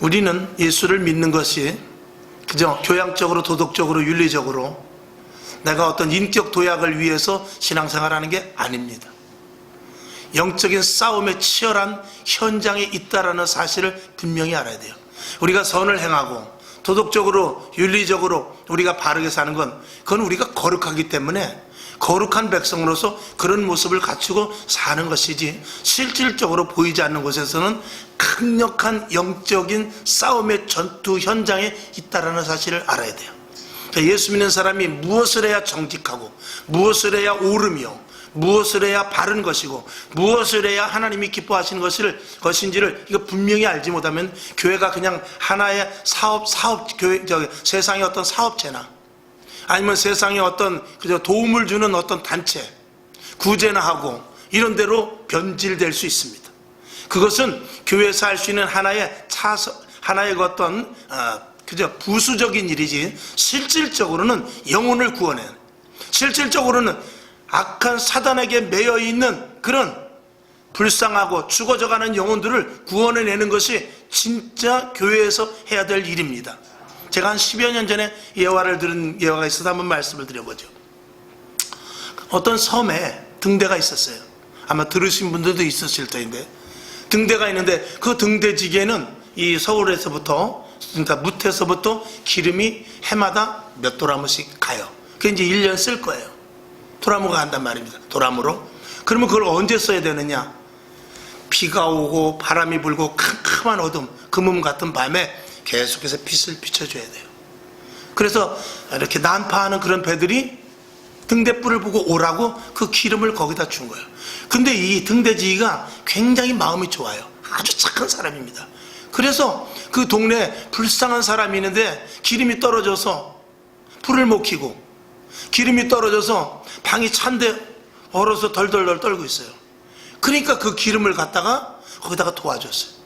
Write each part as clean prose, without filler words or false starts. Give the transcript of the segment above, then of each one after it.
우리는 예수를 믿는 것이 그저 교양적으로, 도덕적으로, 윤리적으로 내가 어떤 인격 도약을 위해서 신앙생활하는 게 아닙니다. 영적인 싸움에 치열한 현장에 있다라는 사실을 분명히 알아야 돼요. 우리가 선을 행하고 도덕적으로, 윤리적으로 우리가 바르게 사는 건 그건 우리가 거룩하기 때문에 거룩한 백성으로서 그런 모습을 갖추고 사는 것이지, 실질적으로 보이지 않는 곳에서는 강력한 영적인 싸움의 전투 현장에 있다는 사실을 알아야 돼요. 예수 믿는 사람이 무엇을 해야 정직하고, 무엇을 해야 옳으며, 무엇을 해야 바른 것이고, 무엇을 해야 하나님이 기뻐하시는 것인지를 이거 분명히 알지 못하면 교회가 그냥 하나의 세상의 어떤 사업체나 아니면 세상에 어떤 그저 도움을 주는 어떤 단체, 구제나 하고 이런 데로 변질될 수 있습니다. 그것은 교회에서 할 수 있는 하나의 어떤 그저 부수적인 일이지, 실질적으로는 영혼을 구원해, 실질적으로는 악한 사단에게 매여 있는 그런 불쌍하고 죽어져가는 영혼들을 구원해내는 것이 진짜 교회에서 해야 될 일입니다. 제가 한 10여 년 전에 예화를 들은 예화가 있어서 한번 말씀을 드려보죠. 어떤 섬에 등대가 있었어요. 아마 들으신 분들도 있으실 터인데, 등대가 있는데 그 등대지기에는 이 서울에서부터, 그러니까 무태에서부터 기름이 해마다 몇 도라무씩 가요. 그게 이제 1년 쓸 거예요. 도라무가 간단 말입니다. 도라무로. 그러면 그걸 언제 써야 되느냐? 비가 오고 바람이 불고 캄캄한 어둠, 금음 같은 밤에 계속해서 빛을 비춰줘야 돼요. 그래서 이렇게 난파하는 그런 배들이 등대불을 보고 오라고 그 기름을 거기다 준 거예요. 근데 이 등대지기가 굉장히 마음이 좋아요. 아주 착한 사람입니다. 그래서 그 동네에 불쌍한 사람이 있는데 기름이 떨어져서 불을 못 켜고, 기름이 떨어져서 방이 찬데 얼어서 덜덜덜 떨고 있어요. 그러니까 그 기름을 갖다가 거기다가 도와줬어요.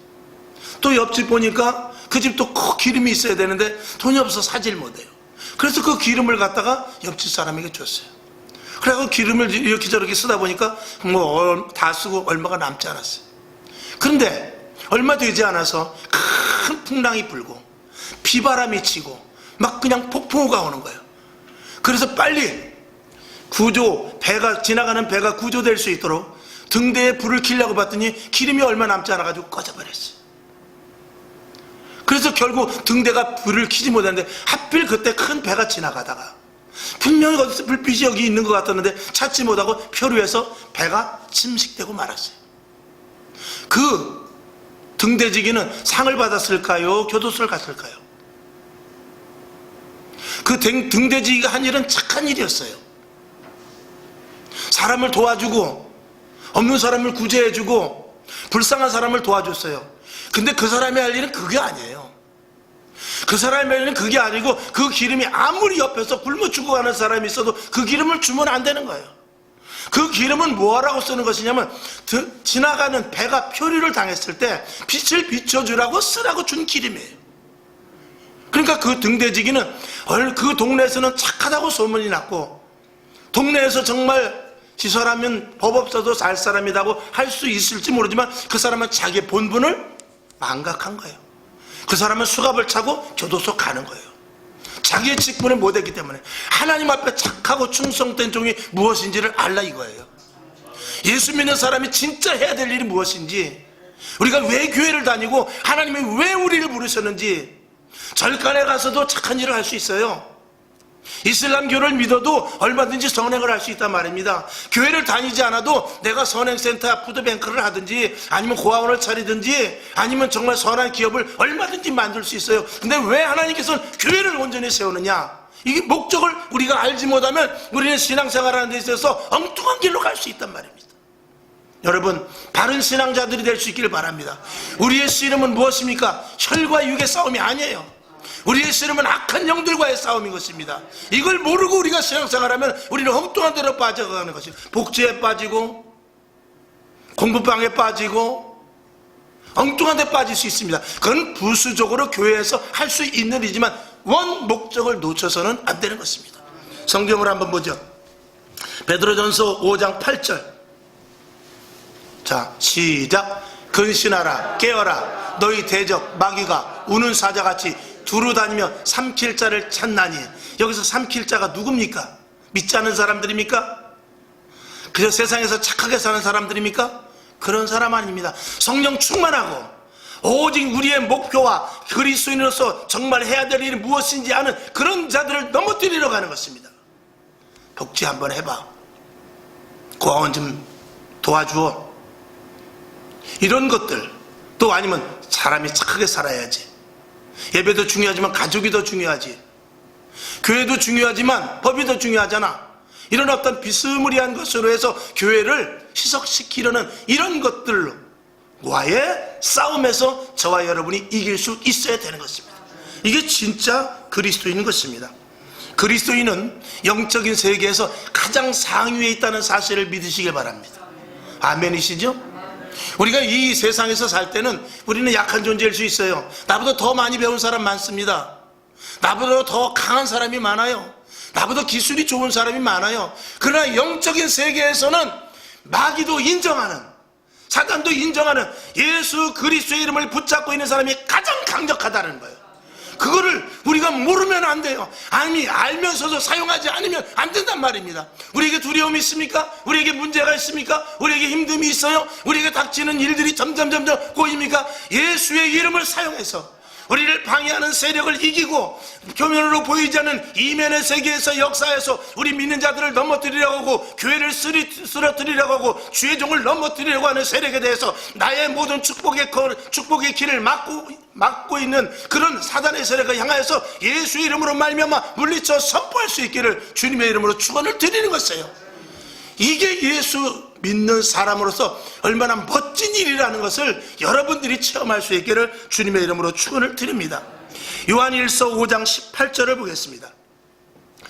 또 옆집 보니까 그 집도 꼭 기름이 있어야 되는데 돈이 없어서 사질 못해요. 그래서 그 기름을 갖다가 옆집 사람에게 줬어요. 그래서 기름을 이렇게 저렇게 쓰다 보니까 뭐 다 쓰고 얼마가 남지 않았어요. 그런데 얼마 되지 않아서 큰 풍랑이 불고 비바람이 치고 막 그냥 폭풍우가 오는 거예요. 그래서 빨리 지나가는 배가 구조될 수 있도록 등대에 불을 켜려고 봤더니 기름이 얼마 남지 않아가지고 꺼져버렸어요. 그래서 결국 등대가 불을 켜지 못했는데, 하필 그때 큰 배가 지나가다가 분명히 어디서 불빛이 여기 있는 것 같았는데 찾지 못하고 표류해서 배가 침식되고 말았어요. 그 등대지기는 상을 받았을까요? 교도소를 갔을까요? 그 등대지기가 한 일은 착한 일이었어요. 사람을 도와주고, 없는 사람을 구제해주고, 불쌍한 사람을 도와줬어요. 근데 그 사람이 할 일은 그게 아니에요. 그 사람이 할 일은 그게 아니고, 그 기름이 아무리 옆에서 굶어 죽어가는 사람이 있어도 그 기름을 주면 안 되는 거예요. 그 기름은 뭐하라고 쓰는 것이냐면, 지나가는 배가 표류를 당했을 때 빛을 비춰주라고 쓰라고 준 기름이에요. 그러니까 그 등대지기는 그 동네에서는 착하다고 소문이 났고, 동네에서 정말 시설하면 법 없어도 살 사람이라고 할 수 있을지 모르지만 그 사람은 자기의 본분을 망각한 거예요. 그 사람은 수갑을 차고 교도소 가는 거예요. 자기의 직분을 못했기 때문에. 하나님 앞에 착하고 충성된 종이 무엇인지를 알라 이거예요. 예수 믿는 사람이 진짜 해야 될 일이 무엇인지, 우리가 왜 교회를 다니고 하나님이 왜 우리를 부르셨는지, 절간에 가서도 착한 일을 할 수 있어요. 이슬람교를 믿어도 얼마든지 선행을 할 수 있단 말입니다. 교회를 다니지 않아도 내가 선행센터 푸드뱅크를 하든지, 아니면 고아원을 차리든지, 아니면 정말 선한 기업을 얼마든지 만들 수 있어요. 근데 왜 하나님께서는 교회를 온전히 세우느냐? 이게 목적을 우리가 알지 못하면 우리는 신앙생활하는 데 있어서 엉뚱한 길로 갈 수 있단 말입니다. 여러분, 바른 신앙자들이 될 수 있기를 바랍니다. 우리의 씨름은 무엇입니까? 혈과 육의 싸움이 아니에요. 우리의 씨름은 악한 영들과의 싸움인 것입니다. 이걸 모르고 우리가 신앙생활하면 우리는 엉뚱한 데로 빠져가는 것입니다. 복지에 빠지고, 공부방에 빠지고, 엉뚱한 데 빠질 수 있습니다. 그건 부수적으로 교회에서 할 수 있는 일이지만 원 목적을 놓쳐서는 안 되는 것입니다. 성경을 한번 보죠. 베드로전서 5장 8절. 자, 시작. 근신하라 깨어라 너희 대적 마귀가 우는 사자같이 두루다니며 삼킬 자를 찾나니. 여기서 삼킬 자가 누굽니까? 믿지 않는 사람들입니까? 그저 세상에서 착하게 사는 사람들입니까? 그런 사람 아닙니다. 성령 충만하고 오직 우리의 목표와 그리스도인으로서 정말 해야 될 일이 무엇인지 아는 그런 자들을 넘어뜨리러 가는 것입니다. 복지 한번 해봐. 고아원 좀 도와주어. 이런 것들. 또 아니면 사람이 착하게 살아야지. 예배도 중요하지만 가족이 더 중요하지. 교회도 중요하지만 법이 더 중요하잖아. 이런 어떤 비스무리한 것으로 해서 교회를 희석시키려는 이런 것들과의 싸움에서 저와 여러분이 이길 수 있어야 되는 것입니다. 이게 진짜 그리스도인인 것입니다. 그리스도인은 영적인 세계에서 가장 상위에 있다는 사실을 믿으시길 바랍니다. 아멘이시죠? 우리가 이 세상에서 살 때는 우리는 약한 존재일 수 있어요. 나보다 더 많이 배운 사람 많습니다. 나보다 더 강한 사람이 많아요. 나보다 기술이 좋은 사람이 많아요. 그러나 영적인 세계에서는 마귀도 인정하는, 사단도 인정하는 예수 그리스도의 이름을 붙잡고 있는 사람이 가장 강력하다는 거예요. 그거를 우리가 모르면 안 돼요. 아니, 알면서도 사용하지 않으면 안 된단 말입니다. 우리에게 두려움이 있습니까? 우리에게 문제가 있습니까? 우리에게 힘듦이 있어요? 우리에게 닥치는 일들이 점점 꼬입니까? 예수의 이름을 사용해서 우리를 방해하는 세력을 이기고 표면으로 보이지 않는 이면의 세계에서 역사에서 우리 믿는 자들을 넘어뜨리려고 하고 교회를 쓰러뜨리려고 하고 주의 종을 넘어뜨리려고 하는 세력에 대해서 나의 모든 축복의 길을 막고 있는 그런 사단의 세력을 향하여서 예수의 이름으로 말미암아 물리쳐 선포할 수 있기를 주님의 이름으로 축원을 드리는 것이에요. 이게 예수 믿는 사람으로서 얼마나 멋진 일이라는 것을 여러분들이 체험할 수 있기를 주님의 이름으로 축원을 드립니다. 요한일서 5장 18절을 보겠습니다.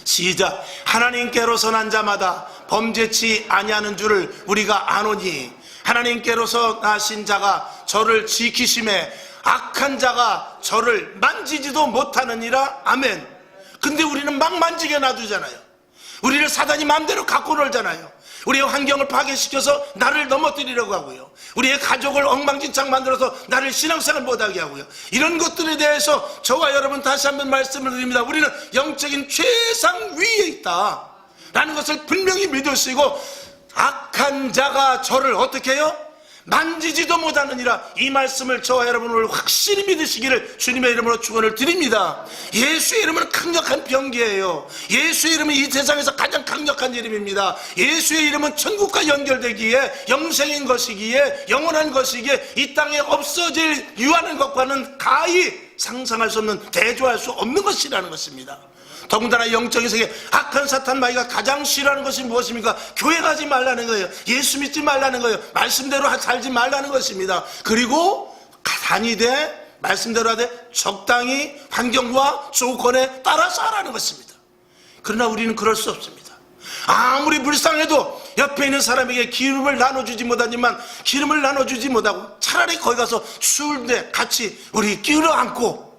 시작. 하나님께로서 난 자마다 범죄치 아니하는 줄을 우리가 아노니 하나님께로서 나신 자가 저를 지키심에 악한 자가 저를 만지지도 못하느니라. 아멘. 근데 우리는 막 만지게 놔두잖아요. 우리를 사단이 마음대로 갖고 놀잖아요. 우리의 환경을 파괴시켜서 나를 넘어뜨리려고 하고요. 우리의 가족을 엉망진창 만들어서 나를 신앙생활 못하게 하고요. 이런 것들에 대해서 저와 여러분 다시 한번 말씀을 드립니다. 우리는 영적인 최상 위에 있다 라는 것을 분명히 믿으시고, 악한 자가 저를 어떻게 해요? 만지지도 못하느니라. 이 말씀을 저와 여러분을 확실히 믿으시기를 주님의 이름으로 축원을 드립니다. 예수의 이름은 강력한 병기예요. 예수의 이름은 이 세상에서 가장 강력한 이름입니다. 예수의 이름은 천국과 연결되기에 영생인 것이기에 영원한 것이기에 이 땅에 없어질 유하는 것과는 가히 상상할 수 없는, 대조할 수 없는 것이라는 것입니다. 더군다나 영적인 세계 악한 사탄 마귀가 가장 싫어하는 것이 무엇입니까? 교회 가지 말라는 거예요. 예수 믿지 말라는 거예요. 말씀대로 살지 말라는 것입니다. 그리고 다니되 말씀대로 하되 적당히 환경과 조건에 따라서 하라는 것입니다. 그러나 우리는 그럴 수 없습니다. 아무리 불쌍해도 옆에 있는 사람에게 기름을 나눠주지 못하고 차라리 거기 가서 추운데 같이 우리 끼어안고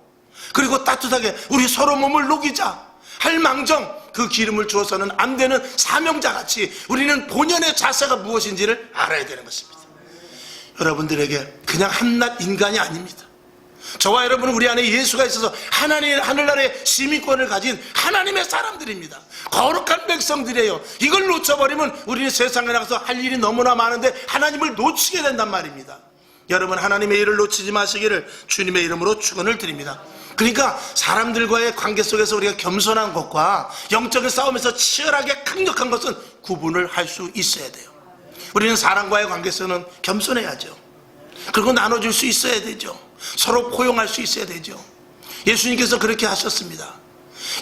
그리고 따뜻하게 우리 서로 몸을 녹이자 할 망정 그 기름을 주어서는 안 되는 사명자같이 우리는 본연의 자세가 무엇인지를 알아야 되는 것입니다. 여러분들에게 그냥 한낱 인간이 아닙니다. 저와 여러분은 우리 안에 예수가 있어서 하늘나라의 시민권을 가진 하나님의 사람들입니다. 거룩한 백성들이에요. 이걸 놓쳐버리면 우리는 세상에 나가서 할 일이 너무나 많은데 하나님을 놓치게 된단 말입니다. 여러분, 하나님의 일을 놓치지 마시기를 주님의 이름으로 축원을 드립니다. 그러니까 사람들과의 관계 속에서 우리가 겸손한 것과 영적인 싸움에서 치열하게 강력한 것은 구분을 할 수 있어야 돼요. 우리는 사람과의 관계에서는 겸손해야죠. 그리고 나눠줄 수 있어야 되죠. 서로 포용할 수 있어야 되죠. 예수님께서 그렇게 하셨습니다.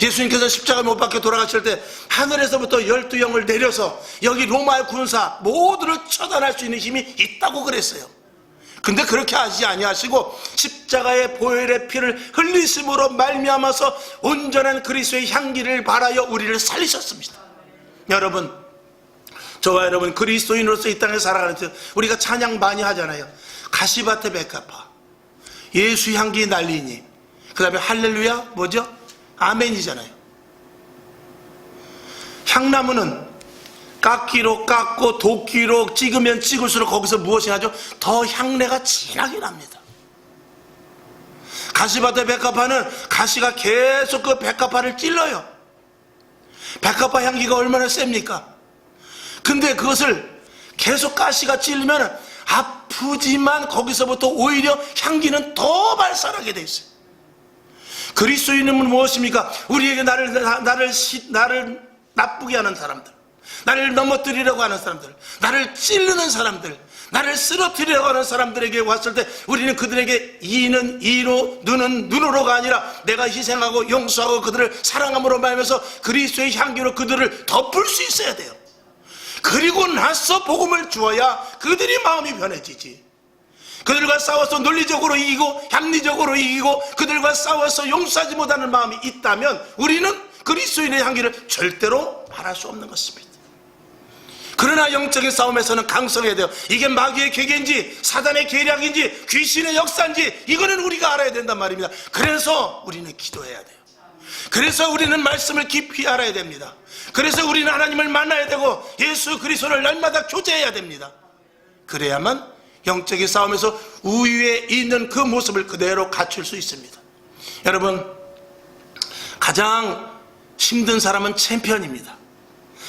예수님께서 십자가 못 박혀 돌아가실 때 하늘에서부터 12영을 내려서 여기 로마의 군사 모두를 처단할 수 있는 힘이 있다고 그랬어요. 근데 그렇게 하지 아니하시고 십자가의 보혈의 피를 흘리심으로 말미암아서 온전한 그리스도의 향기를 발하여 우리를 살리셨습니다. 여러분, 저와 여러분 그리스도인으로서 이 땅에 살아가는 때 우리가 찬양 많이 하잖아요. 가시밭에 백합화, 예수 향기 날리니, 그 다음에 할렐루야 뭐죠? 아멘이잖아요. 향나무는 깎기로 깎고 도끼로 찍으면 찍을수록 거기서 무엇이 나죠? 더 향내가 진하게 납니다. 가시밭의 백합화는 가시가 계속 그 백합화를 찔러요. 백합화 향기가 얼마나 셉니까? 근데 그것을 계속 가시가 찔리면 아프지만 거기서부터 오히려 향기는 더 발산하게 돼 있어요. 그리스도인은 무엇입니까? 우리에게 나를 나쁘게 하는 사람들, 나를 넘어뜨리려고 하는 사람들, 나를 찌르는 사람들, 나를 쓰러뜨리려고 하는 사람들에게 왔을 때 우리는 그들에게 이는 이로 눈은 눈으로가 아니라 내가 희생하고 용서하고 그들을 사랑함으로 말하면서 그리스도의 향기로 그들을 덮을 수 있어야 돼요. 그리고 나서 복음을 주어야 그들이 마음이 변해지지. 그들과 싸워서 논리적으로 이기고 합리적으로 이기고 그들과 싸워서 용서하지 못하는 마음이 있다면 우리는 그리스도인의 향기를 절대로 말할 수 없는 것입니다. 그러나 영적인 싸움에서는 강성해야 돼요. 이게 마귀의 계계인지 사단의 계략인지 귀신의 역사인지 이거는 우리가 알아야 된단 말입니다. 그래서 우리는 기도해야 돼요. 그래서 우리는 말씀을 깊이 알아야 됩니다. 그래서 우리는 하나님을 만나야 되고 예수 그리스도를 날마다 교제해야 됩니다. 그래야만 영적인 싸움에서 우위에 있는 그 모습을 그대로 갖출 수 있습니다. 여러분, 가장 힘든 사람은 챔피언입니다.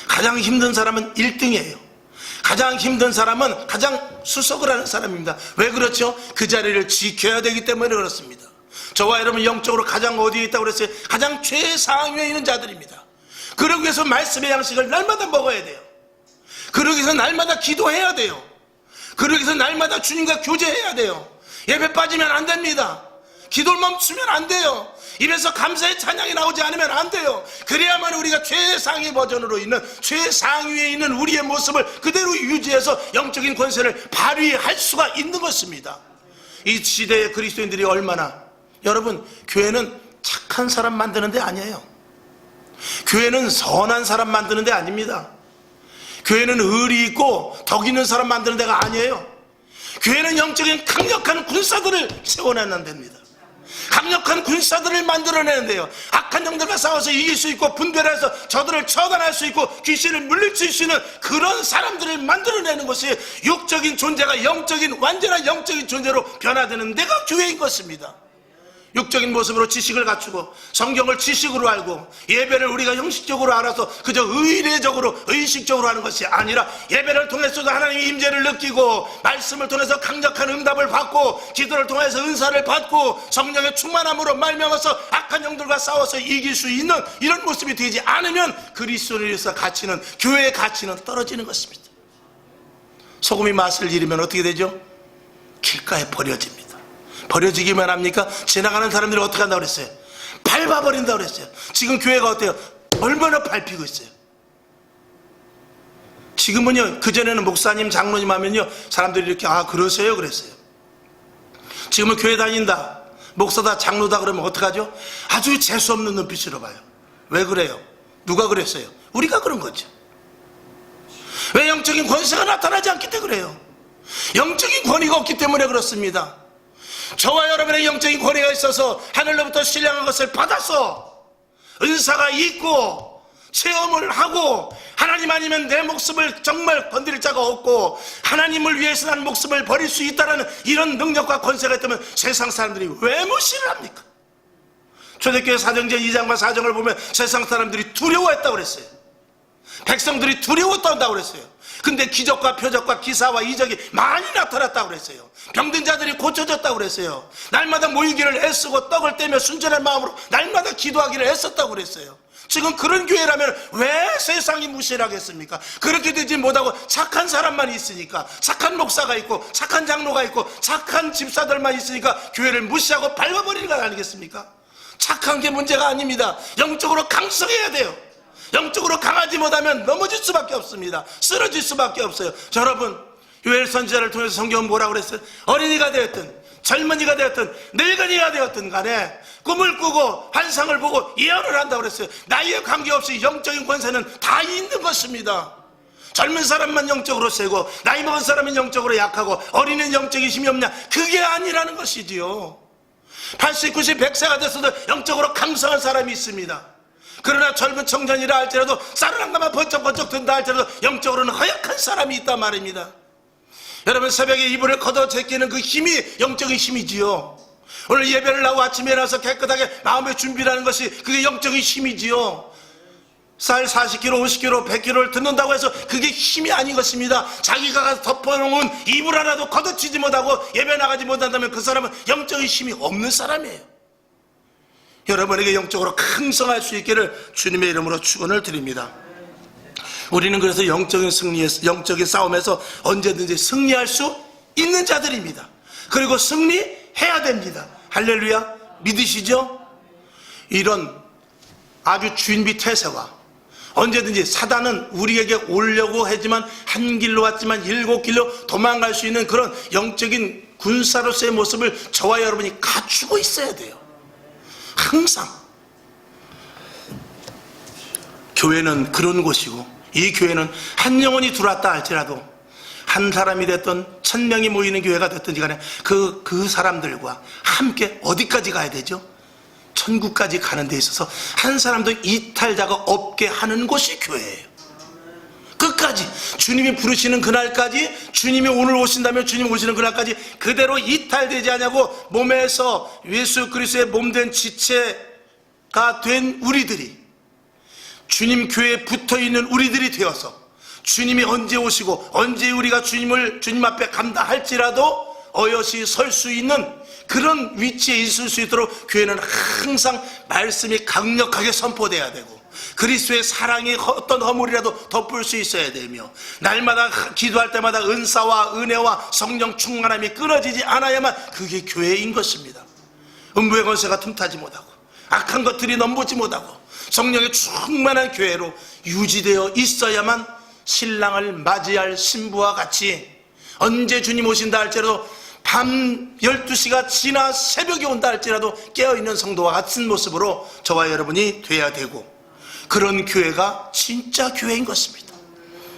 가장 힘든 사람은 1등이에요. 가장 힘든 사람은 가장 수석을 하는 사람입니다. 왜 그렇죠? 그 자리를 지켜야 되기 때문에 그렇습니다. 저와 여러분 영적으로 가장 어디에 있다고 그랬어요? 가장 최상위에 있는 자들입니다. 그러기 위해서 말씀의 양식을 날마다 먹어야 돼요. 그러기 위해서 날마다 기도해야 돼요. 그러기 위해서 날마다 주님과 교제해야 돼요. 예배 빠지면 안 됩니다. 기도를 멈추면 안 돼요. 입에서 감사의 찬양이 나오지 않으면 안 돼요. 그래야만 우리가 최상위 버전으로 있는 최상위에 있는 우리의 모습을 그대로 유지해서 영적인 권세를 발휘할 수가 있는 것입니다. 이 시대의 그리스도인들이 얼마나, 여러분, 교회는 착한 사람 만드는 데 아니에요. 교회는 선한 사람 만드는 데 아닙니다. 교회는 의리 있고 덕 있는 사람 만드는 데가 아니에요. 교회는 영적인 강력한 군사들을 세워내는 데입니다. 강력한 군사들을 만들어내는데요, 악한 영들과 싸워서 이길 수 있고 분별해서 저들을 처단할 수 있고 귀신을 물리칠 수 있는 그런 사람들을 만들어내는 것이 육적인 존재가 영적인, 완전한 영적인 존재로 변화되는 데가 교회인 것입니다. 육적인 모습으로 지식을 갖추고 성경을 지식으로 알고 예배를 우리가 형식적으로 알아서 그저 의례적으로 의식적으로 하는 것이 아니라 예배를 통해서도 하나님의 임재를 느끼고 말씀을 통해서 강력한 응답을 받고 기도를 통해서 은사를 받고 성령의 충만함으로 말미암아서 악한 영들과 싸워서 이길 수 있는 이런 모습이 되지 않으면 그리스도를 위해서 가치는, 교회의 가치는 떨어지는 것입니다. 소금이 맛을 잃으면 어떻게 되죠? 길가에 버려집니다. 버려지기만 합니까? 지나가는 사람들이 어떻게 한다고 그랬어요? 밟아버린다고 그랬어요. 지금 교회가 어때요? 얼마나 밟히고 있어요. 지금은요, 그전에는 목사님, 장로님 하면요, 사람들이 이렇게, 아, 그러세요? 그랬어요. 지금은 교회 다닌다, 목사다, 장로다 그러면 어떡하죠? 아주 재수없는 눈빛으로 봐요. 왜 그래요? 누가 그랬어요? 우리가 그런 거죠. 왜? 영적인 권세가 나타나지 않기 때문에 그래요. 영적인 권위가 없기 때문에 그렇습니다. 저와 여러분의 영적인 권위가 있어서 하늘로부터 신령한 것을 받아서 은사가 있고 체험을 하고 하나님 아니면 내 목숨을 정말 건드릴 자가 없고 하나님을 위해서 난 목숨을 버릴 수 있다는 이런 능력과 권세가 있다면 세상 사람들이 왜 무시를 합니까? 초대교회 사정제 2장과 4장을 보면 세상 사람들이 두려워했다고 그랬어요. 백성들이 두려웠다고 그랬어요. 근데 기적과 표적과 기사와 이적이 많이 나타났다고 그랬어요. 병든 자들이 고쳐졌다고 그랬어요. 날마다 모이기를 애쓰고 떡을 떼며 순전한 마음으로 날마다 기도하기를 애썼다고 그랬어요. 지금 그런 교회라면 왜 세상이 무시를 하겠습니까? 그렇게 되지 못하고 착한 사람만 있으니까, 착한 목사가 있고 착한 장로가 있고 착한 집사들만 있으니까 교회를 무시하고 밟아버리는 것 아니겠습니까? 착한 게 문제가 아닙니다. 영적으로 강성해야 돼요. 영적으로 강하지 못하면 넘어질 수밖에 없습니다. 쓰러질 수밖에 없어요. 자, 여러분, 요엘 선지자를 통해서 성경은 뭐라고 그랬어요? 어린이가 되었든 젊은이가 되었든 늙은이가 되었든 간에 꿈을 꾸고 환상을 보고 예언을 한다고 그랬어요. 나이에 관계없이 영적인 권세는 다 있는 것입니다. 젊은 사람만 영적으로 세고 나이 먹은 사람은 영적으로 약하고 어린이는 영적인 힘이 없냐? 그게 아니라는 것이지요. 80, 90, 100세가 됐어도 영적으로 강성한 사람이 있습니다. 그러나 젊은 청년이라 할지라도 싸르랑가만 번쩍번쩍 든다 할지라도 영적으로는 허약한 사람이 있단 말입니다. 여러분, 새벽에 이불을 걷어 제끼는 그 힘이 영적인 힘이지요. 오늘 예배를 나오고 아침에 일어나서 깨끗하게 마음의 준비를 하는 것이 그게 영적인 힘이지요. 쌀 40kg, 50kg, 100kg를 듣는다고 해서 그게 힘이 아닌 것입니다. 자기가 가서 덮어놓은 이불 하나도 걷어치지 못하고 예배 나가지 못한다면 그 사람은 영적인 힘이 없는 사람이에요. 여러분에게 영적으로 강성할 수 있기를 주님의 이름으로 축원을 드립니다. 우리는 그래서 영적인 싸움에서 언제든지 승리할 수 있는 자들입니다. 그리고 승리해야 됩니다. 할렐루야. 믿으시죠? 이런 아주 주인비 태세와 언제든지 사단은 우리에게 오려고 하지만 한 길로 왔지만 7길로 도망갈 수 있는 그런 영적인 군사로서의 모습을 저와 여러분이 갖추고 있어야 돼요. 항상. 교회는 그런 곳이고, 이 교회는 한 영혼이 들어왔다 할지라도 한 사람이 됐든 1000명이 모이는 교회가 됐든지 간에 그 사람들과 함께 어디까지 가야 되죠? 천국까지 가는 데 있어서 한 사람도 이탈자가 없게 하는 곳이 교회예요. 끝까지 주님이 부르시는 그날까지, 주님이 오늘 오신다면 주님 오시는 그날까지 그대로 이탈되지 않냐고 몸에서 예수 그리스도의 몸된 지체가 된 우리들이, 주님 교회에 붙어있는 우리들이 되어서 주님이 언제 오시고 언제 우리가 주님 앞에 간다 할지라도 어여시 설 수 있는 그런 위치에 있을 수 있도록 교회는 항상 말씀이 강력하게 선포돼야 되고, 그리스도의 사랑이 어떤 허물이라도 덮을 수 있어야 되며, 날마다 기도할 때마다 은사와 은혜와 성령 충만함이 끊어지지 않아야만 그게 교회인 것입니다. 음부의 권세가 틈타지 못하고 악한 것들이 넘보지 못하고 성령의 충만한 교회로 유지되어 있어야만 신랑을 맞이할 신부와 같이 언제 주님 오신다 할지라도 밤 12시가 지나 새벽이 온다 할지라도 깨어있는 성도와 같은 모습으로 저와 여러분이 돼야 되고, 그런 교회가 진짜 교회인 것입니다.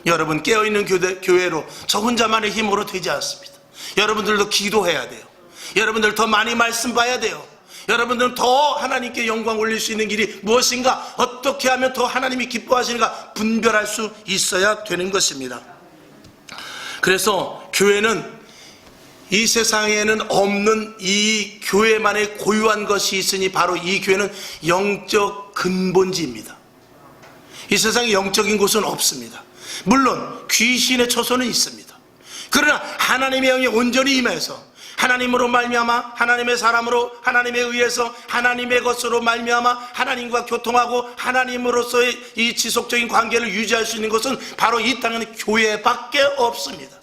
여러분, 깨어있는 교회로 저 혼자만의 힘으로 되지 않습니다. 여러분들도 기도해야 돼요. 여러분들 더 많이 말씀 봐야 돼요. 여러분들은 더 하나님께 영광 올릴 수 있는 길이 무엇인가, 어떻게 하면 더 하나님이 기뻐하시는가 분별할 수 있어야 되는 것입니다. 그래서 교회는 이 세상에는 없는 이 교회만의 고유한 것이 있으니 바로 이 교회는 영적 근본지입니다. 이 세상에 영적인 곳은 없습니다. 물론 귀신의 처소는 있습니다. 그러나 하나님의 영이 온전히 임해서 하나님으로 말미암아, 하나님의 사람으로, 하나님에 의해서 하나님의 것으로 말미암아 하나님과 교통하고 하나님으로서의 이 지속적인 관계를 유지할 수 있는 것은 바로 이 땅에는 교회밖에 없습니다.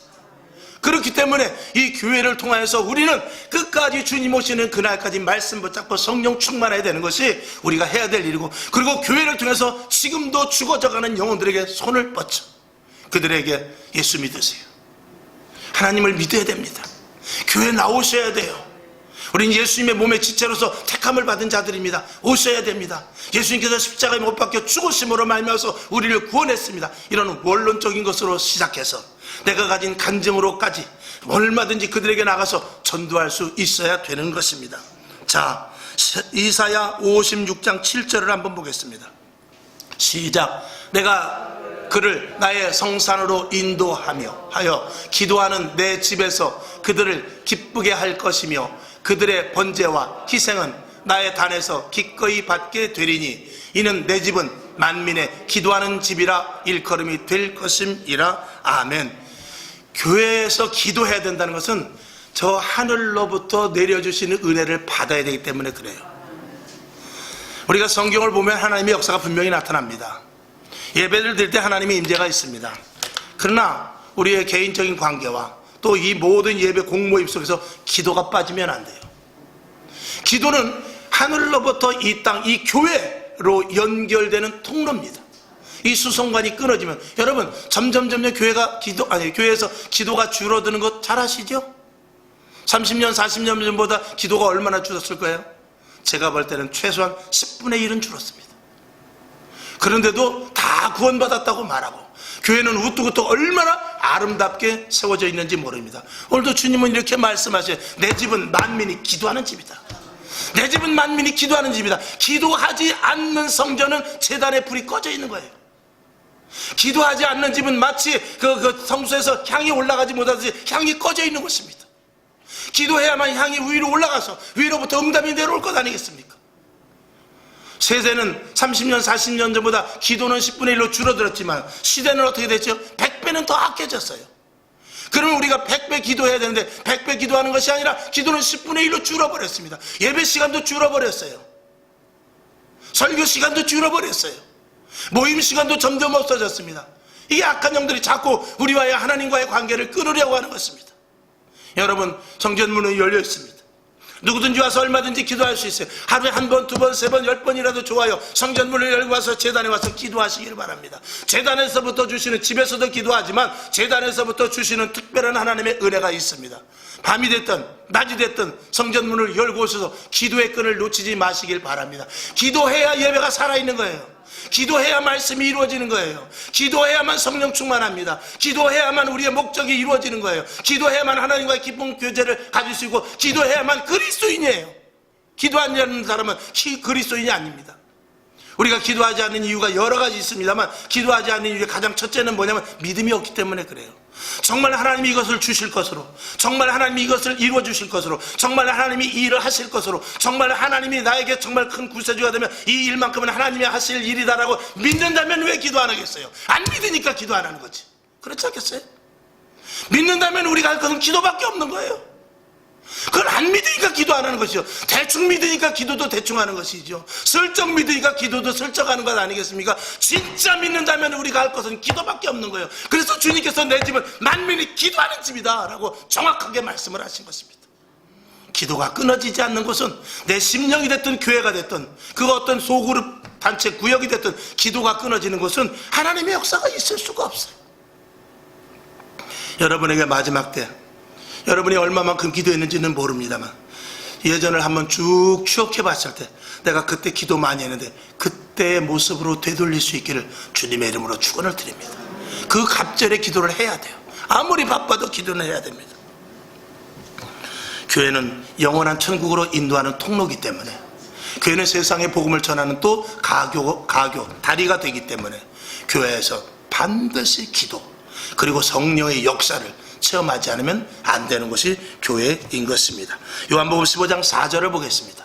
그렇기 때문에 이 교회를 통하여서 우리는 끝까지 주님 오시는 그날까지 말씀 붙잡고 성령 충만해야 되는 것이 우리가 해야 될 일이고, 그리고 교회를 통해서 지금도 죽어져가는 영혼들에게 손을 뻗쳐 그들에게 예수 믿으세요, 하나님을 믿어야 됩니다, 교회 나오셔야 돼요, 우린 예수님의 몸의 지체로서 택함을 받은 자들입니다, 오셔야 됩니다, 예수님께서 십자가에 못 박혀 죽으심으로 말미암아서 우리를 구원했습니다, 이런 원론적인 것으로 시작해서 내가 가진 간증으로까지 얼마든지 그들에게 나가서 전도할 수 있어야 되는 것입니다. 자, 이사야 56장 7절을 한번 보겠습니다. 시작. 내가 그를 나의 성산으로 인도하며 하여 기도하는 내 집에서 그들을 기쁘게 할 것이며 그들의 번제와 희생은 나의 단에서 기꺼이 받게 되리니 이는 내 집은 만민의 기도하는 집이라 일컬음이 될 것임이라. 아멘. 교회에서 기도해야 된다는 것은 저 하늘로부터 내려주시는 은혜를 받아야 되기 때문에 그래요. 우리가 성경을 보면 하나님의 역사가 분명히 나타납니다. 예배를 드릴 때 하나님의 임재가 있습니다. 그러나 우리의 개인적인 관계와 또 이 모든 예배 공모임 속에서 기도가 빠지면 안 돼요. 기도는 하늘로부터 이 땅, 이 교회로 연결되는 통로입니다. 이 수송관이 끊어지면 여러분 점점 교회에서 기도가 줄어드는 것 잘 아시죠? 30년 40년 전보다 기도가 얼마나 줄었을 거예요? 제가 볼 때는 최소한 10분의 1은 줄었습니다. 그런데도 다 구원받았다고 말하고 교회는 우뚝우뚝 얼마나 아름답게 세워져 있는지 모릅니다. 오늘도 주님은 이렇게 말씀하셔요. 내 집은 만민이 기도하는 집이다. 내 집은 만민이 기도하는 집이다. 기도하지 않는 성전은 제단의 불이 꺼져 있는 거예요. 기도하지 않는 집은 마치 그 성소에서 향이 올라가지 못하듯이 향이 꺼져 있는 것입니다. 기도해야만 향이 위로 올라가서 위로부터 응답이 내려올 것 아니겠습니까? 세대는 30년 40년 전보다 기도는 10분의 1로 줄어들었지만 시대는 어떻게 됐죠? 100배는 더 아껴졌어요. 그러면 우리가 100배 기도해야 되는데 100배 기도하는 것이 아니라 기도는 10분의 1로 줄어버렸습니다. 예배 시간도 줄어버렸어요. 설교 시간도 줄어버렸어요. 모임 시간도 점점 없어졌습니다. 이게 악한 영들이 자꾸 우리와의 하나님과의 관계를 끊으려고 하는 것입니다. 여러분, 성전 문은 열려 있습니다. 누구든지 와서 얼마든지 기도할 수 있어요. 하루에 한 번, 두 번, 세 번, 10번이라도 좋아요. 성전 문을 열고 와서 제단에 와서 기도하시기를 바랍니다. 제단에서부터 주시는, 집에서도 기도하지만 제단에서부터 주시는 특별한 하나님의 은혜가 있습니다. 밤이 됐든 낮이 됐든 성전 문을 열고 오셔서 기도의 끈을 놓치지 마시길 바랍니다. 기도해야 예배가 살아있는 거예요. 기도해야 말씀이 이루어지는 거예요. 기도해야만 성령 충만합니다. 기도해야만 우리의 목적이 이루어지는 거예요. 기도해야만 하나님과의 깊은 교제를 가질 수 있고, 기도해야만 그리스도인이에요. 기도하지 않는 사람은 그리스도인이 아닙니다. 우리가 기도하지 않는 이유가 여러 가지 있습니다만, 기도하지 않는 이유의 가장 첫째는 뭐냐면 믿음이 없기 때문에 그래요. 정말 하나님이 이것을 주실 것으로, 정말 하나님이 이것을 이루어 주실 것으로, 정말 하나님이 이 일을 하실 것으로, 정말 하나님이 나에게 정말 큰 구세주가 되면 이 일만큼은 하나님이 하실 일이다라고 믿는다면 왜 기도 안 하겠어요? 안 믿으니까 기도 안 하는 거지. 그렇지 않겠어요? 믿는다면 우리가 할 것은 기도밖에 없는 거예요. 그걸 안 믿으니까 기도 안 하는 것이죠. 대충 믿으니까 기도도 대충 하는 것이죠. 슬쩍 믿으니까 기도도 슬쩍 하는 것 아니겠습니까? 진짜 믿는다면 우리가 할 것은 기도밖에 없는 거예요. 그래서 주님께서 내 집은 만민이 기도하는 집이다 라고 정확하게 말씀을 하신 것입니다. 기도가 끊어지지 않는 곳은 내 심령이 됐든 교회가 됐든 그 어떤 소그룹 단체 구역이 됐든 기도가 끊어지는 곳은 하나님의 역사가 있을 수가 없어요. 여러분에게 마지막 때 여러분이 얼마만큼 기도했는지는 모릅니다만 예전을 한번 쭉 추억해 봤을 때 내가 그때 기도 많이 했는데 그때의 모습으로 되돌릴 수 있기를 주님의 이름으로 축원을 드립니다. 그 갑절의 기도를 해야 돼요. 아무리 바빠도 기도는 해야 됩니다. 교회는 영원한 천국으로 인도하는 통로이기 때문에, 교회는 세상의 복음을 전하는 또 가교 다리가 되기 때문에 교회에서 반드시 기도 그리고 성령의 역사를 체험하지 않으면 안 되는 것이 교회인 것입니다. 요한복음 15장 4절을 보겠습니다.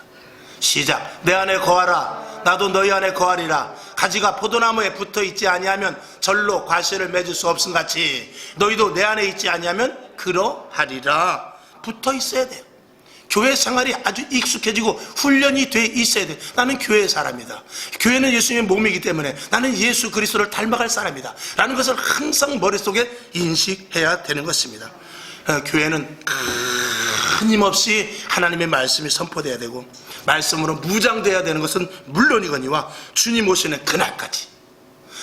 시작. 내 안에 거하라 나도 너희 안에 거하리라. 가지가 포도나무에 붙어 있지 아니하면 절로 과실을 맺을 수 없음같이 너희도 내 안에 있지 아니하면 그러하리라. 붙어 있어야 돼요. 교회 생활이 아주 익숙해지고 훈련이 돼 있어야 돼. 나는 교회의 사람이다. 교회는 예수님의 몸이기 때문에 나는 예수 그리스도를 닮아갈 사람이다 라는 것을 항상 머릿속에 인식해야 되는 것입니다. 교회는 끊임없이 하나님의 말씀이 선포돼야 되고 말씀으로 무장돼야 되는 것은 물론이거니와 주님 오시는 그날까지,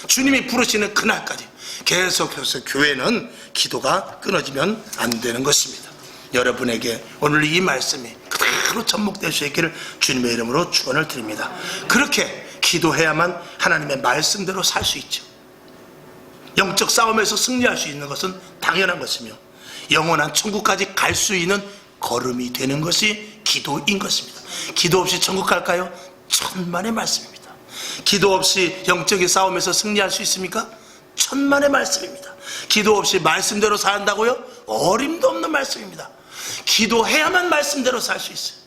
주님이 부르시는 그날까지 계속해서 교회는 기도가 끊어지면 안 되는 것입니다. 여러분에게 오늘 이 말씀이 그대로 접목될 수 있기를 주님의 이름으로 축원을 드립니다. 그렇게 기도해야만 하나님의 말씀대로 살 수 있죠. 영적 싸움에서 승리할 수 있는 것은 당연한 것이며 영원한 천국까지 갈 수 있는 걸음이 되는 것이 기도인 것입니다. 기도 없이 천국 갈까요? 천만의 말씀입니다. 기도 없이 영적인 싸움에서 승리할 수 있습니까? 천만의 말씀입니다. 기도 없이 말씀대로 산다고요? 어림도 없는 말씀입니다. 기도해야만 말씀대로 살 수 있어요.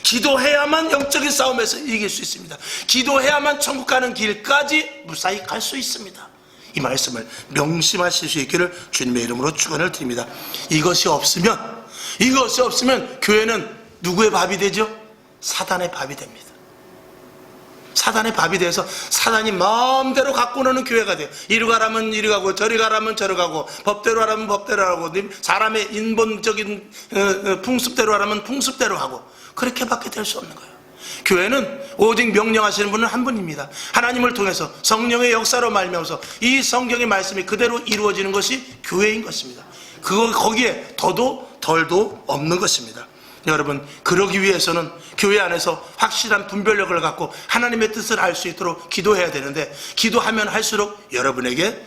기도해야만 영적인 싸움에서 이길 수 있습니다. 기도해야만 천국 가는 길까지 무사히 갈 수 있습니다. 이 말씀을 명심하실 수 있기를 주님의 이름으로 축원을 드립니다. 이것이 없으면 교회는 누구의 밥이 되죠? 사단의 밥이 됩니다. 사단의 밥이 돼서 사단이 마음대로 갖고 노는 교회가 돼요. 이리 가라면 이리 가고 저리 가라면 저리 가고 법대로 하라면 법대로 하고 사람의 인본적인 풍습대로 하라면 풍습대로 하고 그렇게밖에 될 수 없는 거예요. 교회는 오직 명령하시는 분은 한 분입니다. 하나님을 통해서 성령의 역사로 말미암아서 이 성경의 말씀이 그대로 이루어지는 것이 교회인 것입니다. 거기에 더도 덜도 없는 것입니다. 여러분, 그러기 위해서는 교회 안에서 확실한 분별력을 갖고 하나님의 뜻을 알 수 있도록 기도해야 되는데 기도하면 할수록 여러분에게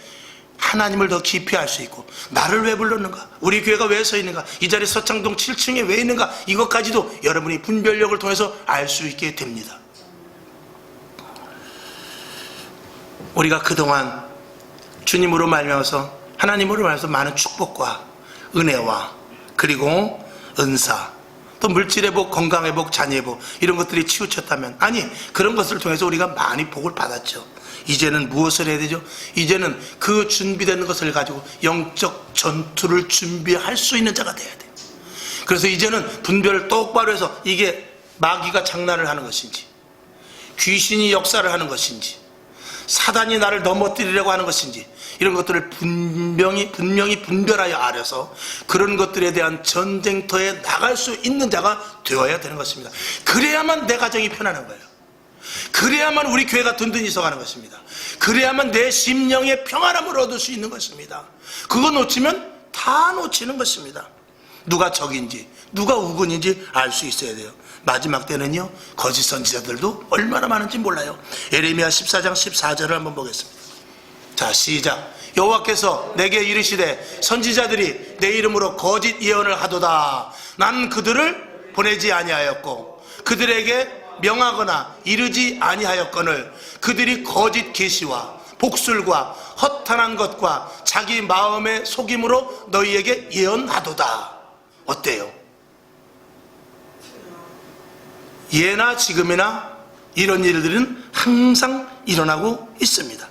하나님을 더 깊이 알 수 있고, 나를 왜 불렀는가, 우리 교회가 왜 서 있는가, 이 자리 서창동 7층에 왜 있는가, 이것까지도 여러분이 분별력을 통해서 알 수 있게 됩니다. 우리가 그동안 주님으로 말미암아서, 하나님으로 말미암아서 많은 축복과 은혜와 그리고 은사, 또 물질의 복, 건강의 복, 자녀의 복, 이런 것들이 치우쳤다면, 아니, 그런 것을 통해서 우리가 많이 복을 받았죠. 이제는 무엇을 해야 되죠? 이제는 그 준비된 것을 가지고 영적 전투를 준비할 수 있는 자가 돼야 돼요. 그래서 이제는 분별을 똑바로 해서, 이게 마귀가 장난을 하는 것인지, 귀신이 역사를 하는 것인지, 사단이 나를 넘어뜨리려고 하는 것인지, 이런 것들을 분명히 분별하여 알아서 그런 것들에 대한 전쟁터에 나갈 수 있는 자가 되어야 되는 것입니다. 그래야만 내 가정이 편안한 거예요. 그래야만 우리 교회가 든든히 서가는 것입니다. 그래야만 내 심령의 평안함을 얻을 수 있는 것입니다. 그거 놓치면 다 놓치는 것입니다. 누가 적인지 누가 우군인지 알 수 있어야 돼요. 마지막 때는요, 거짓 선지자들도 얼마나 많은지 몰라요. 예레미야 14장 14절을 한번 보겠습니다. 자, 시작. 여호와께서 내게 이르시되 선지자들이 내 이름으로 거짓 예언을 하도다. 난 그들을 보내지 아니하였고 그들에게 명하거나 이르지 아니하였거늘 그들이 거짓 계시와 복술과 허탄한 것과 자기 마음의 속임으로 너희에게 예언하도다. 어때요? 예나 지금이나 이런 일들은 항상 일어나고 있습니다.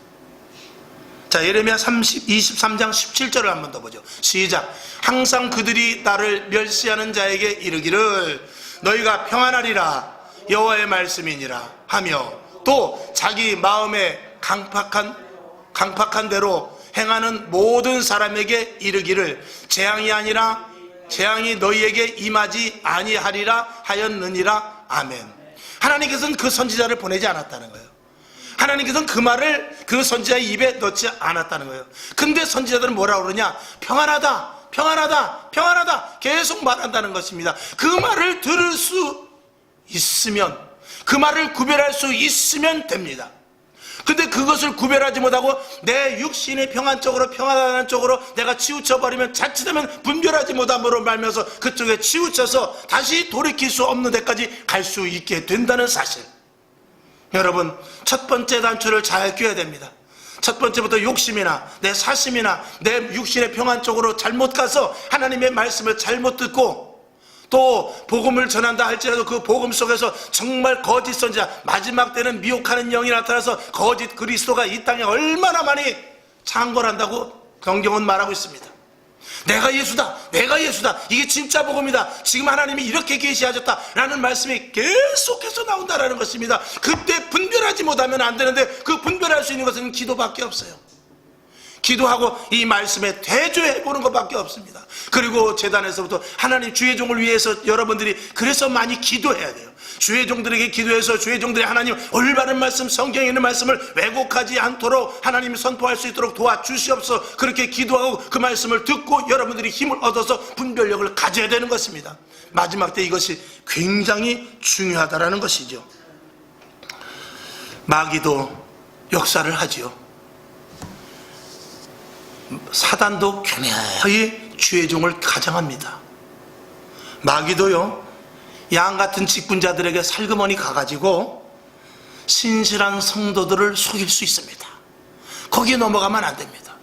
자, 예레미야 23장 17절을 한번 더 보죠. 시작. 항상 그들이 나를 멸시하는 자에게 이르기를 너희가 평안하리라 여호와의 말씀이니라 하며, 또 자기 마음에 강팍한 대로 행하는 모든 사람에게 이르기를 재앙이 너희에게 임하지 아니하리라 하였느니라. 아멘. 하나님께서는 그 선지자를 보내지 않았다는 거예요. 하나님께서는 그 말을 그 선지자의 입에 넣지 않았다는 거예요. 근데 선지자들은 뭐라고 그러냐? 평안하다, 평안하다, 평안하다 계속 말한다는 것입니다. 그 말을 들을 수 있으면, 그 말을 구별할 수 있으면 됩니다. 근데 그것을 구별하지 못하고 내 육신이 평안 쪽으로, 평안하다는 쪽으로 내가 치우쳐버리면, 자칫하면 분별하지 못함으로 말면서 그쪽에 치우쳐서 다시 돌이킬 수 없는 데까지 갈 수 있게 된다는 사실. 여러분, 첫 번째 단추를 잘 꿰야 됩니다. 첫 번째부터 욕심이나 내 사심이나 내 육신의 평안 쪽으로 잘못 가서 하나님의 말씀을 잘못 듣고, 또 복음을 전한다 할지라도 그 복음 속에서 정말 거짓 선지자, 마지막 때는 미혹하는 영이 나타나서 거짓 그리스도가 이 땅에 얼마나 많이 창궐한다고 성경은 말하고 있습니다. 내가 예수다, 내가 예수다, 이게 진짜 복음이다, 지금 하나님이 이렇게 계시하셨다 라는 말씀이 계속해서 나온다라는 것입니다. 그때 분별하지 못하면 안 되는데, 그 분별할 수 있는 것은 기도밖에 없어요. 기도하고 이 말씀에 대조해보는 것밖에 없습니다. 그리고 재단에서부터 하나님 주의 종을 위해서 여러분들이 그래서 많이 기도해야 돼요. 주의 종들에게 기도해서 주의 종들이 하나님 올바른 말씀, 성경에 있는 말씀을 왜곡하지 않도록 하나님이 선포할 수 있도록 도와주시옵소서. 그렇게 기도하고 그 말씀을 듣고 여러분들이 힘을 얻어서 분별력을 가져야 되는 것입니다. 마지막 때 이것이 굉장히 중요하다는 것이죠. 마귀도 역사를 하지요. 사단도 교묘히 주의 종을 가장합니다. 마귀도요, 양같은 직분자들에게 살그머니 가가지고 신실한 성도들을 속일 수 있습니다. 거기에 넘어가면 안 됩니다.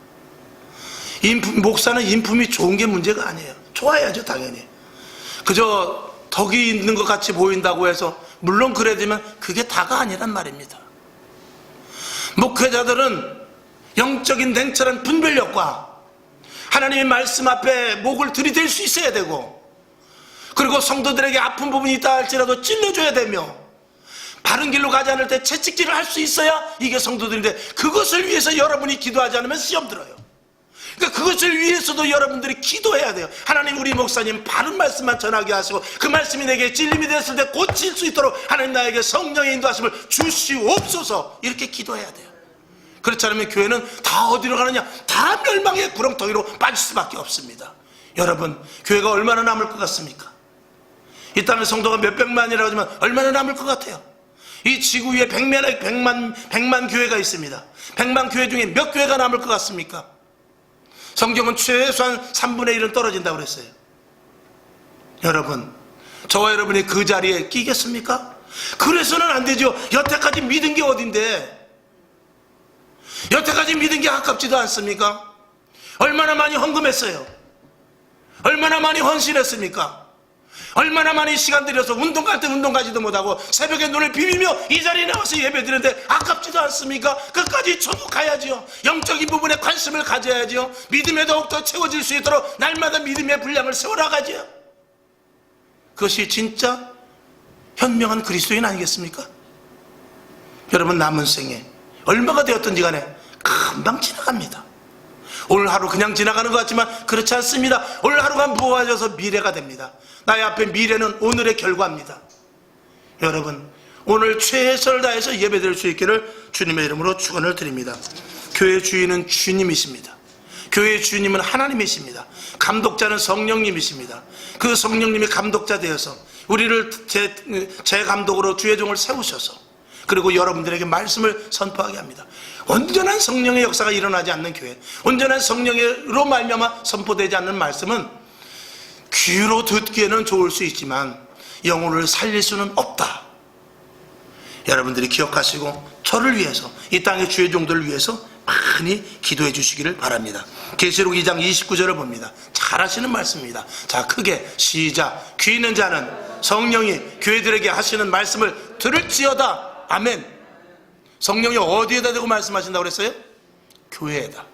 목사는 인품이 좋은 게 문제가 아니에요. 좋아야죠, 당연히. 그저 덕이 있는 것 같이 보인다고 해서, 물론 그래야 되면 그게 다가 아니란 말입니다. 목회자들은 영적인 냉철한 분별력과 하나님의 말씀 앞에 목을 들이댈 수 있어야 되고, 그리고 성도들에게 아픈 부분이 있다 할지라도 찔러줘야 되며, 바른 길로 가지 않을 때 채찍질을 할 수 있어야 이게 성도들인데, 그것을 위해서 여러분이 기도하지 않으면 시험 들어요. 그러니까 그것을 위해서도 여러분들이 기도해야 돼요. 하나님, 우리 목사님 바른 말씀만 전하게 하시고 그 말씀이 내게 찔림이 됐을 때 고칠 수 있도록 하나님 나에게 성령의 인도하심을 주시옵소서, 이렇게 기도해야 돼요. 그렇지 않으면 교회는 다 어디로 가느냐? 다 멸망의 구렁텅이로 빠질 수밖에 없습니다. 여러분, 교회가 얼마나 남을 것 같습니까? 이 땅의 성도가 몇백만이라고 하지만 얼마나 남을 것 같아요? 이 지구 위에 100만 교회가 있습니다. 100만 교회 중에 몇 교회가 남을 것 같습니까? 성경은 최소한 3분의 1은 떨어진다고 그랬어요. 여러분, 저와 여러분이 그 자리에 끼겠습니까? 그래서는 안 되죠. 여태까지 믿은 게 어딘데? 여태까지 믿은 게 아깝지도 않습니까? 얼마나 많이 헌금했어요? 얼마나 많이 헌신했습니까? 얼마나 많이 시간 들여서 운동 갈 때 운동 가지도 못하고 새벽에 눈을 비비며 이 자리에 나와서 예배 드리는데 아깝지도 않습니까? 끝까지 천국 가야지요. 영적인 부분에 관심을 가져야지요. 믿음에 더욱더 채워질 수 있도록 날마다 믿음의 분량을 세워나가지요. 그것이 진짜 현명한 그리스도인 아니겠습니까? 여러분, 남은 생에 얼마가 되었든지 간에 금방 지나갑니다. 오늘 하루 그냥 지나가는 것 같지만 그렇지 않습니다. 오늘 하루가 모아져서 미래가 됩니다. 나의 앞에 미래는 오늘의 결과입니다. 여러분, 오늘 최선을 다해서 예배드릴 수 있기를 주님의 이름으로 축원을 드립니다. 교회 주인은 주님이십니다. 교회의 주님은 하나님이십니다. 감독자는 성령님이십니다. 그 성령님이 감독자 되어서 우리를 제 감독으로 주의 종을 세우셔서 그리고 여러분들에게 말씀을 선포하게 합니다. 온전한 성령의 역사가 일어나지 않는 교회, 온전한 성령으로 말미암아 선포되지 않는 말씀은 귀로 듣기에는 좋을 수 있지만 영혼을 살릴 수는 없다. 여러분들이 기억하시고 저를 위해서, 이 땅의 주의 종들을 위해서 많이 기도해 주시기를 바랍니다. 계시록 2장 29절을 봅니다. 잘 하시는 말씀입니다. 자, 크게 시작. 귀 있는 자는 성령이 교회들에게 하시는 말씀을 들을지어다. 아멘. 성령이 어디에다 대고 말씀하신다고 그랬어요? 교회에다.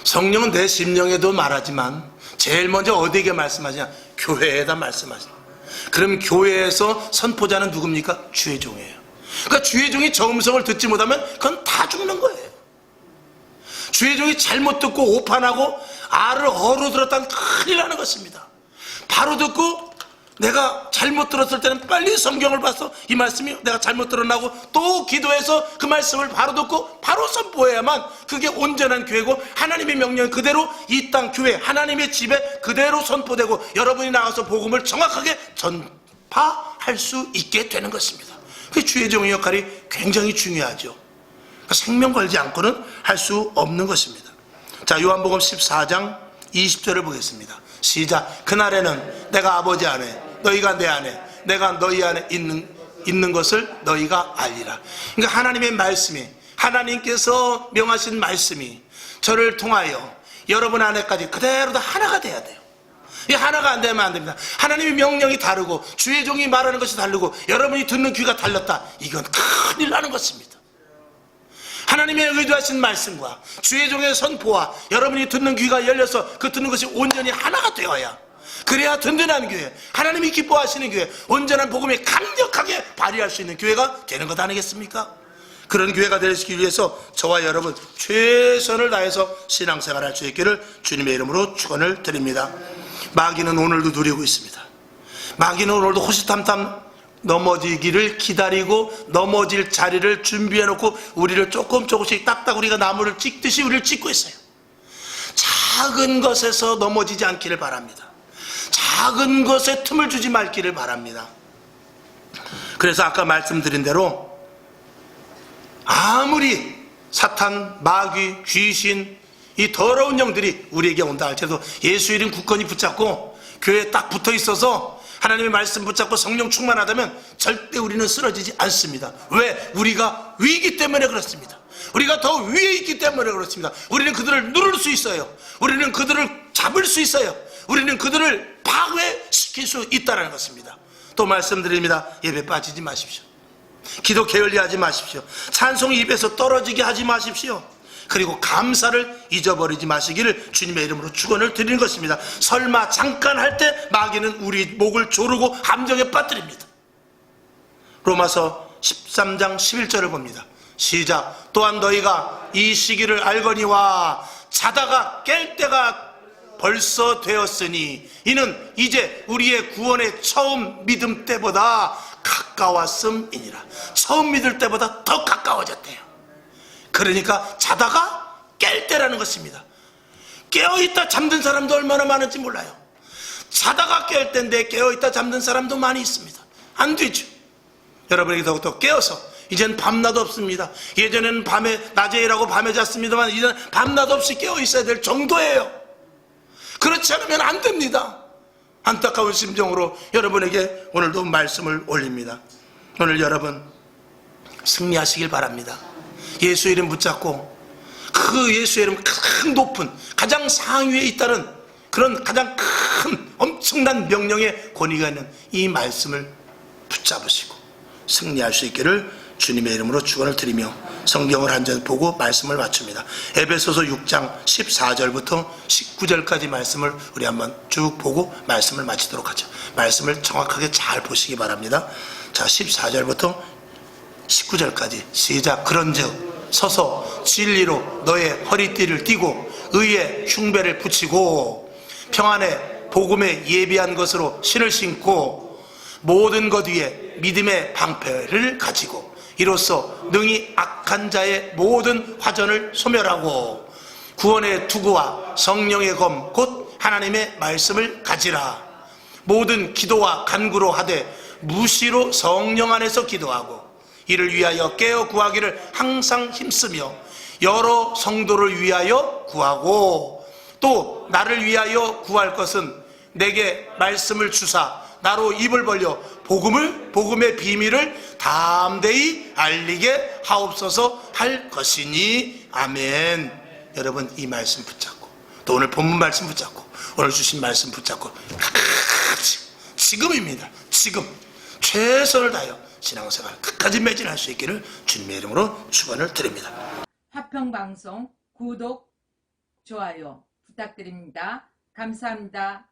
성령은 내 심령에도 말하지만 제일 먼저 어디에게 말씀하시냐? 교회에다 말씀하시냐. 그럼 교회에서 선포자는 누굽니까? 주의 종이에요. 그러니까 주의 종이 저 음성을 듣지 못하면 그건 다 죽는 거예요. 주의 종이 잘못 듣고 오판하고 알을 어로 들었다면 큰일 나는 것입니다. 바로 듣고 내가 잘못 들었을 때는 빨리 성경을 봐서 이 말씀이 내가 잘못 들었나고 또 기도해서 그 말씀을 바로 듣고 바로 선포해야만 그게 온전한 교회고 하나님의 명령 그대로 이 땅 교회 하나님의 집에 그대로 선포되고 여러분이 나가서 복음을 정확하게 전파할 수 있게 되는 것입니다. 그 주의 종의 역할이 굉장히 중요하죠. 생명 걸지 않고는 할 수 없는 것입니다. 자, 요한복음 14장 20절을 보겠습니다. 시작. 그날에는 내가 아버지 안에 너희가 내 안에 내가 너희 안에 있는 것을 너희가 알리라. 그러니까 하나님의 말씀이, 하나님께서 명하신 말씀이 저를 통하여 여러분 안에까지 그대로 다 하나가 돼야 돼요. 이 하나가 안 되면 안 됩니다. 하나님의 명령이 다르고 주의 종이 말하는 것이 다르고 여러분이 듣는 귀가 달랐다. 이건 큰일 나는 것입니다. 하나님의 의도하신 말씀과 주의 종의 선포와 여러분이 듣는 귀가 열려서 그 듣는 것이 온전히 하나가 되어야, 그래야 든든한 교회, 하나님이 기뻐하시는 교회, 온전한 복음이 강력하게 발휘할 수 있는 교회가 되는 것 아니겠습니까? 그런 교회가 되시기 위해서 저와 여러분 최선을 다해서 신앙생활할 수 있기를 주님의 이름으로 축원을 드립니다. 마귀는 오늘도 누리고 있습니다. 마귀는 오늘도 호시탐탐 넘어지기를 기다리고 넘어질 자리를 준비해 놓고 우리를 조금씩 딱딱 우리가 나무를 찍듯이 우리를 찍고 있어요. 작은 것에서 넘어지지 않기를 바랍니다. 작은 것에 틈을 주지 말기를 바랍니다. 그래서 아까 말씀드린 대로 아무리 사탄, 마귀, 귀신, 이 더러운 영들이 우리에게 온다 할지라도 예수 이름 굳건히 붙잡고 교회에 딱 붙어 있어서 하나님의 말씀 붙잡고 성령 충만하다면 절대 우리는 쓰러지지 않습니다. 왜? 우리가 위기 때문에 그렇습니다. 우리가 더 위에 있기 때문에 그렇습니다. 우리는 그들을 누를 수 있어요. 우리는 그들을 잡을 수 있어요. 우리는 그들을 파괴시킬 수 있다는 것입니다. 또 말씀드립니다. 예배 빠지지 마십시오. 기도 게을리하지 마십시오. 찬송 입에서 떨어지게 하지 마십시오. 그리고 감사를 잊어버리지 마시기를 주님의 이름으로 축원을 드리는 것입니다. 설마 잠깐 할 때 마귀는 우리 목을 조르고 함정에 빠뜨립니다. 로마서 13장 11절을 봅니다. 시작. 또한 너희가 이 시기를 알거니와 자다가 깰 때가 벌써 되었으니 이는 이제 우리의 구원의 처음 믿음 때보다 가까웠음이니라. 처음 믿을 때보다 더 가까워졌대요. 그러니까 자다가 깰 때라는 것입니다. 깨어있다 잠든 사람도 얼마나 많은지 몰라요. 자다가 깰 때인데 깨어있다 잠든 사람도 많이 있습니다. 안 되죠. 여러분에게 더욱더 깨어서 이젠 밤낮 없습니다. 예전에는 낮에 일하고 밤에 잤습니다만 이제는 밤낮 없이 깨어 있어야 될 정도예요. 그렇지 않으면 안 됩니다. 안타까운 심정으로 여러분에게 오늘도 말씀을 올립니다. 오늘 여러분 승리하시길 바랍니다. 예수 이름 붙잡고 그 예수 이름 가장 높은 가장 상위에 있다는 그런 가장 큰 엄청난 명령의 권위가 있는 이 말씀을 붙잡으시고 승리할 수 있기를 주님의 이름으로 축원을 드리며 성경을 한 절 보고 말씀을 마칩니다. 에베소서 6장 14절부터 19절까지 말씀을 우리 한번 쭉 보고 말씀을 마치도록 하죠. 말씀을 정확하게 잘 보시기 바랍니다. 자, 14절부터 19절까지 시작. 그런즉 서서 진리로 너의 허리띠를 띠고 의의 흉배를 붙이고 평안의 복음에 예비한 것으로 신을 신고 모든 것 위에 믿음의 방패를 가지고 이로써 능히 악한 자의 모든 화전을 소멸하고 구원의 투구와 성령의 검 곧 하나님의 말씀을 가지라. 모든 기도와 간구로 하되 무시로 성령 안에서 기도하고 이를 위하여 깨어 구하기를 항상 힘쓰며 여러 성도를 위하여 구하고 또 나를 위하여 구할 것은 내게 말씀을 주사 나로 입을 벌려 복음의 비밀을 담대히 알리게 하옵소서 할 것이니 아멘. 여러분 이 말씀 붙잡고 또 오늘 본문 말씀 붙잡고 오늘 주신 말씀 붙잡고 지금입니다. 지금 최선을 다하여 신앙생활 끝까지 매진할 수 있기를 주님의 이름으로 축원을 드립니다. 화평방송 구독, 좋아요 부탁드립니다. 감사합니다.